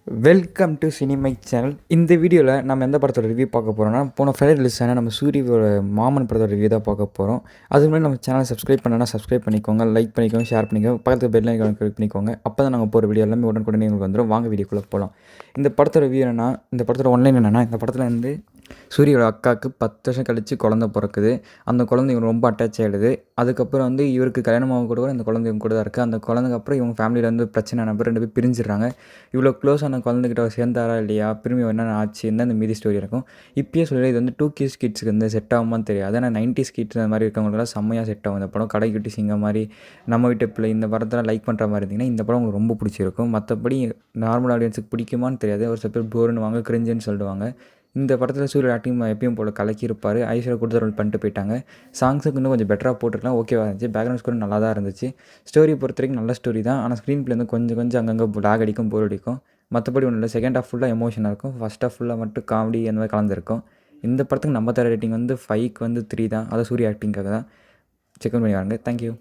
Welcome to சினிமைக் channel. இந்த வீடியோவில் நம்ம எந்த படத்தோட ரிவ்யூ பார்க்க போகிறோம்னா, போன ஃப்ரைடே ரிலீஸ் ஆன நம்ம சூரியோட மாமன் படத்தோட ரிவ்யூ தான் பார்க்க போகிறோம். அதுக்கு முன்னாடி நம்ம சேனலை சப்ஸ்கிரைப் பண்ணனா சப்ஸ்கிரைப் பண்ணிக்கோங்க, லைக் பண்ணிக்கோங்க, ஷேர் பண்ணிக்கோங்க, பக்கத்து பெல் ஐகானை கிளிக் பண்ணிக்கோங்க. அப்போ தான் நாங்கள் போகிற வீடியோ எல்லாமே உடனுக்குடனே உங்களுக்கு வந்துடும். வாங்க வீடியோக்குள்ளே போகலாம். இந்த படத்தோட ரிவ்யூ என்னென்னா, இந்த படத்தோட ஒன்லைன் என்னென்னா, இந்த படத்தில் வந்து சூரியோட அக்காவுக்கு 10 வருஷம் கழித்து குழந்த பிறக்குது. அந்த குழந்தை இவங்க ரொம்ப அட்டாச் ஆகிடுது. அதுக்கப்புறம் வந்து இவருக்கு கல்யாணம் ஆக கூட இந்த குழந்தை இவங்க கூட தான் இருக்குது. அந்த குழந்தைக்கு அப்புறம் இவங்க ஃபேமிலியில் வந்து பிரச்சனை நம்பர் 2 பேர் பிரிஞ்சிடுறாங்க. இவ்வளோ க்ளோஸான குழந்தைகிட்ட சேர்ந்தாரா இல்லையா, திரும்பி என்னென்ன ஆச்சு, என்ன இந்த மீதி ஸ்டோரி இருக்கும். இப்பயே சொல்லி இது வந்து 2K கிட்ஸுக்கு வந்து செட் ஆகுமான்னு தெரியாது. ஆனால் 90s கிட்ஸ் அந்த மாதிரி இருக்கவங்களுக்குலாம் செம்மையாக செட் ஆகும். இந்த படம் கடைக்குட்டி சிங்கம் மாதிரி, நம்ம வீட்டு பிள்ளை, இந்த படத்தெல்லாம் லைக் பண்ணுற மாதிரி இருந்தீங்கன்னா இந்த படம் உங்களுக்கு ரொம்ப பிடிச்சிருக்கும். மற்றபடி நார்மல் ஆடியன்ஸுக்கு பிடிக்குமான்னு தெரியாது. ஒரு சில பேர் போர்னு வாங்க, கிரிஞ்சுன்னு சொல்லிடுவாங்க. இந்த படத்தில் சூரிய ஆக்டிங் எப்பயும் போல் கலக்கியிருப்பார். ஐஸ்வர்யா கொடுத்த ரோல் பண்ணிட்டு போயிட்டாங்க. சாங்ஸுக்கு இன்னும் கொஞ்சம் பெட்டராக போட்டுருக்கலாம், ஓகேவா இருந்துச்சு. பேக்ரவுண்ட் ஸ்கோர் நல்லா தான் இருந்துச்சு. ஸ்டோரி பொறுத்த வரைக்கும் நல்ல ஸ்டோரி தான். ஆனால் ஸ்க்ரீன் பிளே வந்து கொஞ்சம் அங்கங்கே லாக் அடிக்கும், போர் அடிக்கும். மற்றபடி ஒன்றும் இல்லை. செகண்ட் ஹாஃப் ஃபுல்லாக எமோஷனாக இருக்கும். ஃபஸ்ட் ஹாஃப் ஃபுல்லாக மட்டும் காமெடி அந்த மாதிரி கலந்துருக்கும். இந்த படத்துக்கு நம்ம தர ரேட்டிங் வந்து 5க்கு வந்து 3 தான். அதை சூரிய ஆக்டிங்காக தான். செக் பண்ணி வாங்க. தேங்க்யூ.